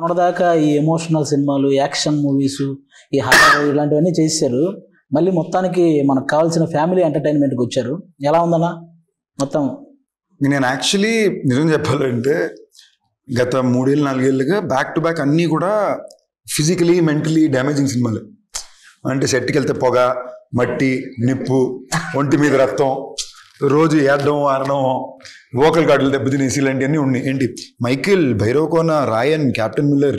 మొన్నదాకా ఈ ఎమోషనల్ సినిమాలు, action movies, ఈ హారర్ ఇలాంటివన్నీ చేశారు. మళ్ళీ మొత్తానికి మనకు కావాల్సిన ఫ్యామిలీ ఎంటర్టైన్మెంట్కి వచ్చారు. ఎలా ఉందన్నా మొత్తం? నేను యాక్చువల్లీ నిజం చెప్పాలంటే గత 3-4 ఏళ్ళుగా బ్యాక్ టు బ్యాక్ అన్నీ కూడా ఫిజికలీ మెంటలీ డ్యామేజింగ్ సినిమాలు. అంటే సెట్కి వెళ్తే పొగ, మట్టి, నిప్పు, ఒంటి మీద రక్తం, రోజు ఏడడం ఆడడం, వోకల్ కార్డులు దెబ్బతినేసి ఇలాంటివన్నీ ఉన్నాయి. ఏంటి మైకిల్, భైరవకోన, రాయన్, క్యాప్టెన్ మిల్లర్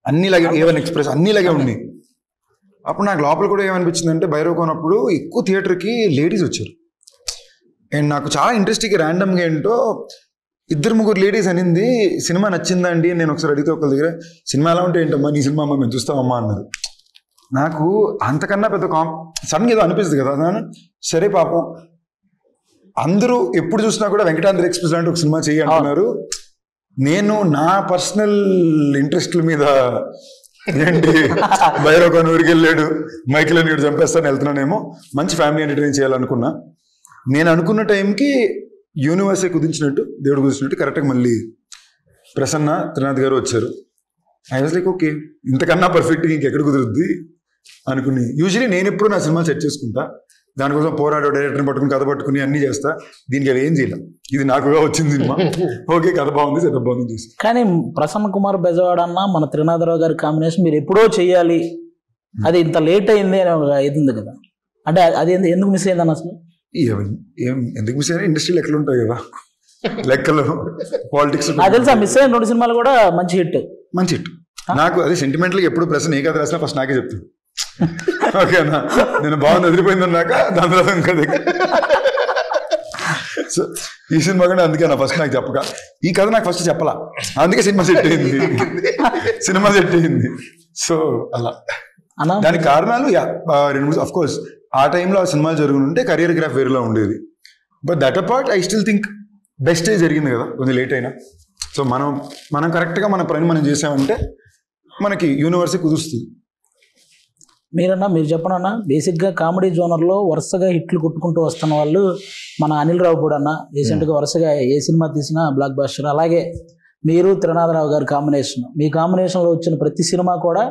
అన్నిలాగే, ఏవన్ ఎక్స్ప్రెస్ అన్నిలాగే ఉన్నాయి. అప్పుడు నాకు లోపల కూడా ఏమనిపించింది అంటే భైరవకోనప్పుడు ఎక్కువ థియేటర్కి లేడీస్ వచ్చారు. అండ్ నాకు చాలా ఇంట్రెస్టింగ్ ర్యాండమ్గా ఏంటో 2-3 లేడీస్ అనింది సినిమా నచ్చిందా అండి. నేను ఒకసారి అడిగితే ఒకరి దగ్గర సినిమా ఎలా ఉంటే ఏంటమ్మా నీ సినిమా అమ్మా మేము చూస్తామమ్మా అన్నారు. నాకు అంతకన్నా పెద్ద సడన్గా ఏదో అనిపిస్తుంది కదా. సరే పాపం అందరూ ఎప్పుడు చూసినా కూడా వెంకటాద్రి ఎక్స్ప్రెస్ లాంటి ఒక సినిమా చేయి అంటున్నారు. నేను నా పర్సనల్ ఇంట్రెస్ట్ల మీద ఏంటి భైరవకోన ఊరికి వెళ్ళాడు, మైకిల్ అని చంపేస్తాను వెళ్తున్నానేమో, మంచి ఫ్యామిలీ ఎంటర్టైన్ చేయాలనుకున్నా. నేను అనుకున్న టైంకి యూనివర్సే కుదించినట్టు, దేవుడు కుదించినట్టు కరెక్ట్గా మళ్ళీ ప్రసన్న త్రినాథ్ గారు వచ్చారు. ఐ వాజ్ లైక్ ఓకే, ఇంతకన్నా పర్ఫెక్ట్గా ఇంకెక్కడ కుదురుద్ది అనుకుని. యూజువలీ నేను ఎప్పుడు నా సినిమా సెట్ చేసుకుంటా, దానికోసం పోరాడు డైరెక్టర్ని పట్టుకుని కథ పట్టుకుని అన్నీ చేస్తా. దీనికి అవి ఏం చేయలేం, ఇది నాకుగా వచ్చింది సినిమా. ఓకే కథ బాగుంది, సెటప్ బాగుంది చేసి. కానీ ప్రసన్న కుమార్ బెజవాడ అన్న మన త్రినాథరావు గారి కాంబినేషన్ మీరు ఎప్పుడో చెయ్యాలి, అది ఇంత లేట్ అయింది అని ఇది ఉంది కదా. అంటే అది ఎందుకు మిస్ అయిందన్న అసలు? ఎందుకు మిస్ అయినా ఇండస్ట్రీలో ఎక్కడ ఉంటాయి కదా లెక్కలు, పాలిటిక్స్. నాకు తెలుసా మిస్ అయిన 2 సినిమాలు కూడా మంచి హిట్. మంచి హిట్. నాకు అది సెంటిమెంట్గా ఎప్పుడు ప్రశ్న ఏ కథ రాసినా ఫస్ట్ నాకే చెప్తాడు. ఓకేనా, నేను బాగుంది వదిలిపోయింది అన్నాక దాని తర్వాత ఇంకా సో ఈ సినిమా కూడా అందుకే నా ఫస్ట్ నాకు చెప్పక, ఈ కథ నాకు ఫస్ట్ చెప్పలా, అందుకే సినిమా సెట్ అయింది. సో అలా దానికి కారణాలు 2-3 అఫ్ కోర్స్ ఆ టైంలో ఆ సినిమాలు జరుగుతుంటే కెరియర్ గ్రాఫ్ వేరేలా ఉండేది. But that apart I still think బెస్టే జరిగింది కదా, కొంచెం లేట్ అయినా. సో మనం కరెక్ట్గా మన పని మనం చేసామంటే మనకి యూనివర్సే కుదురుస్తుంది. మీరు చెప్పనన్నా, బేసిక్గా కామెడీ జోనర్లో వరుసగా హిట్లు కొట్టుకుంటూ వస్తున్న వాళ్ళు మన అనిల్ రావిపూడి అన్న. రీసెంట్గా వరుసగా ఏ సినిమా తీసినా బ్లాక్ బస్టర్. అలాగే మీరు త్రినాథరావు గారి కాంబినేషన్, మీ కాంబినేషన్లో వచ్చిన ప్రతి సినిమా కూడా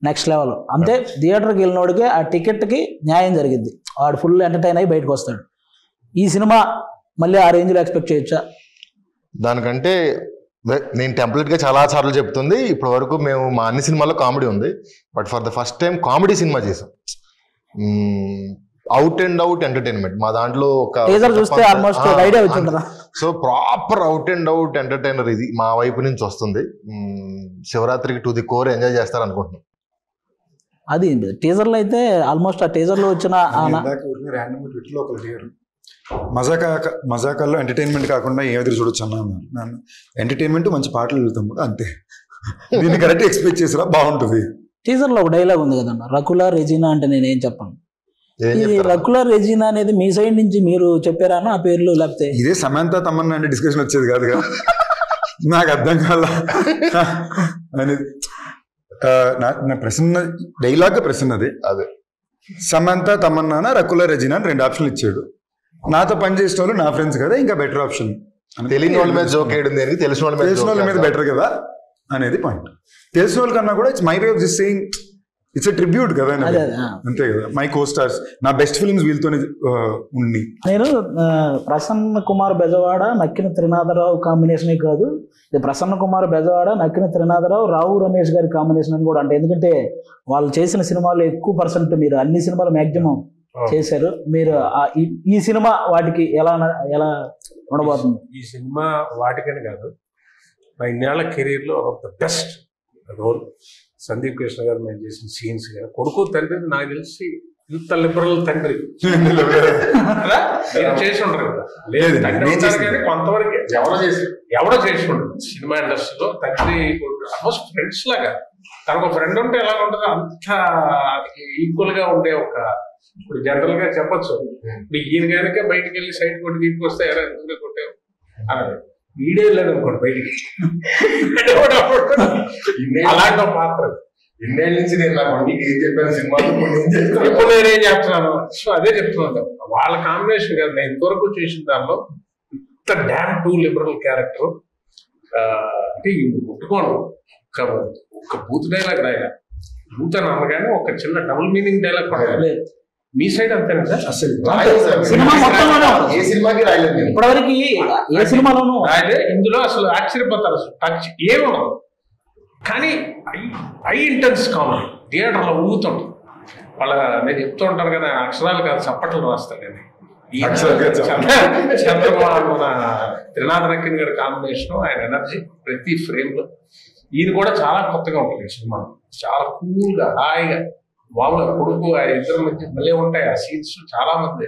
నెక్స్ట్ లెవెల్. అంతే, థియేటర్కి వెళ్ళినోడికి ఆ టికెట్కి న్యాయం జరిగింది, వాడు ఫుల్ ఎంటర్టైన్ అయ్యి బయటకు వస్తాడు. ఈ సినిమా మళ్ళీ ఆ రేంజ్లో ఎక్స్పెక్ట్ చేయొచ్చా? దానికంటే నేను టెంప్లెట్గా చాలా సార్లు చెప్తుంది, ఇప్పటి వరకు మేము మా అన్ని సినిమాల్లో కామెడీ ఉంది, but for the first time comedy cinema చేసాం. అవుట్ అండ్ అవుట్ ఎంటర్టైన్మెంట్ మా దాంట్లో so proper out and out entertainer ఇది మా వైపు నుంచి వస్తుంది. శివరాత్రికి టు ది కోర్ ఎంజాయ్ చేస్తారు అనుకుంటున్నాం. అది టీజర్లో అయితే ఆల్మోస్ట్ ఆ టీజర్లో వచ్చిన మజాకాల్లో ఎంటర్టైన్మెంట్ కాకుండా ఏ ఎదురు చూడొచ్చు అన్నాను. ఎంటర్టైన్మెంట్ మంచి పాటలు వెళ్తాం కూడా అంతే, దీన్ని కరెక్ట్ ఎక్స్పెక్ట్ చేసినా బాగుంటుంది. టీజర్లో ఒక డైలాగ్ ఉంది కదన్న, రకులా రెజీనా అంటే నేనేం చెప్పను. ఇది రకులా రెజీనా అనేది మీ సైడ్ నుంచి మీరు చెప్పారా ఆ పేర్లు, లేకపోతే ఇదే సమంత తమన్నా అంటే డిస్కషన్ వచ్చేది కాదు కదా, నాకు అర్థం కాల అనేది. నా ప్రశ్న డైలాగ్ ప్రశ్నది అదే, సమంత తమన్నా రకులా రెజీనా అని 2 ఆప్షన్లు ఇచ్చాడు. నాతో పని చేసిన వాళ్ళు నా ఫ్రెండ్స్ కదా, ఇంకా బెటర్ ఆప్షన్. తెలియని వాళ్ళ మీద జోక్ వేయడం దేనికి, తెలిసిన వాళ్ళ మీద బెటర్ కదా అనేది పాయింట్. తెలిసిన వాళ్ళ కన్నా కూడా it's my way of this saying, it's a tribute కదా, అంతే కదా. మై కో స్టార్స్, నా బెస్ట్ ఫిల్మ్స్ వీళ్ళతోనే ఉండి. నేను ప్రసన్న కుమార్ బెజవాడ నక్కిన త్రినాథరావు కాంబినేషనే కాదు, ఇది ప్రసన్న కుమార్ బెజవాడ నక్కిన త్రినాథరావు రావు రమేష్ గారి కాంబినేషన్ అని కూడా అంటే, ఎందుకంటే వాళ్ళు చేసిన సినిమాలు ఎక్కువ పర్సెంట్ మీరు అన్ని సినిమాలు మ్యాక్సిమం చేశారు. మీరు ఈ సినిమా వాటికి ఎలా ఉండబోతుంది? ఈ సినిమా వాటికని కాదు, నా ఇన్నేళ్ల కెరీర్లో of the best role. Sandeep Krishna గారు మేము చేసిన సీన్స్ కానీ, కొడుకు తండ్రి నాకు తెలిసి ఇంత లిబరల్ తండ్రి చేసి ఉండరు కదా, లేదు కానీ కొంతవరకు ఎవడో చేసి ఉండదు సినిమా ఇండస్ట్రీలో. తండ్రి ఆల్మోస్ట్ ఫ్రెండ్స్ లాగా, తనకు ఫ్రెండ్ ఉంటే ఎలా ఉంటుందో అంత ఈక్వల్ గా ఉండే ఒక, ఇప్పుడు జనరల్ గా చెప్పచ్చు, ఇప్పుడు ఈయన కనుక బయటకు వెళ్ళి సైడ్ కొట్టి తీసుకు వస్తే ఎలా ఎందుకు కొట్టావు అని వీడియో వెళ్ళాడు అనుకోండి బయటికి, అలాంటి పాత్ర. ఇన్నేళ్ళ నుంచి నేను నా కొడుకు ఏం చెప్పాను సినిమాలో, ఇప్పుడు నేనేం చెప్తున్నాను, సో అదే చెప్తున్నాను. వాళ్ళ కాంబినేషన్ కాదు, నేను ఇంతవరకు చేసిన దానిలో ఇంత డ్యామ్ టూ లిబరల్ క్యారెక్టర్ అంటే ముట్టుకోను ఒక్క బూత్ డైలాగ్ రాయగా, బూత్ అని అనగానే ఒక చిన్న డబుల్ మీనింగ్ డైలాగ్ కూడా లేదు. మీ సైడ్ అంతేనా సార్? అసలు సినిమా మొత్తంలోనే ఏ సినిమాకి రాయలేదు నేను. ఇప్పటివరకు ఏ సినిమాలోనూ రాయలే. ఇందులో అసలు ఆశ్చర్యపోతారు, అసలు టచ్ ఏముండదు. కానీ ఐ ఇంటెన్స్ కామెడీ థియేటర్లో ఊగుతుంటుంది. వాళ్ళ నేను చెప్తూ ఉంటాను కదా, అక్షరాలు కాదు చప్పట్లు రాస్తాను నేను. చంద్రబాబు మన త్రినాథ్ రకిన్ గారి కాంబినేషన్, ఆయన ఎనర్జీ ప్రతి ఫ్రేమ్ లో. ఈయన కూడా చాలా కొత్తగా ఉంటుంది సినిమా, చాలా కూల్ గా హాయిగా. మామూలుగా కొడుకు ఆ ఇద్దరు మధ్య భలే ఉంటాయి ఆ సీన్స్. చాలా మంది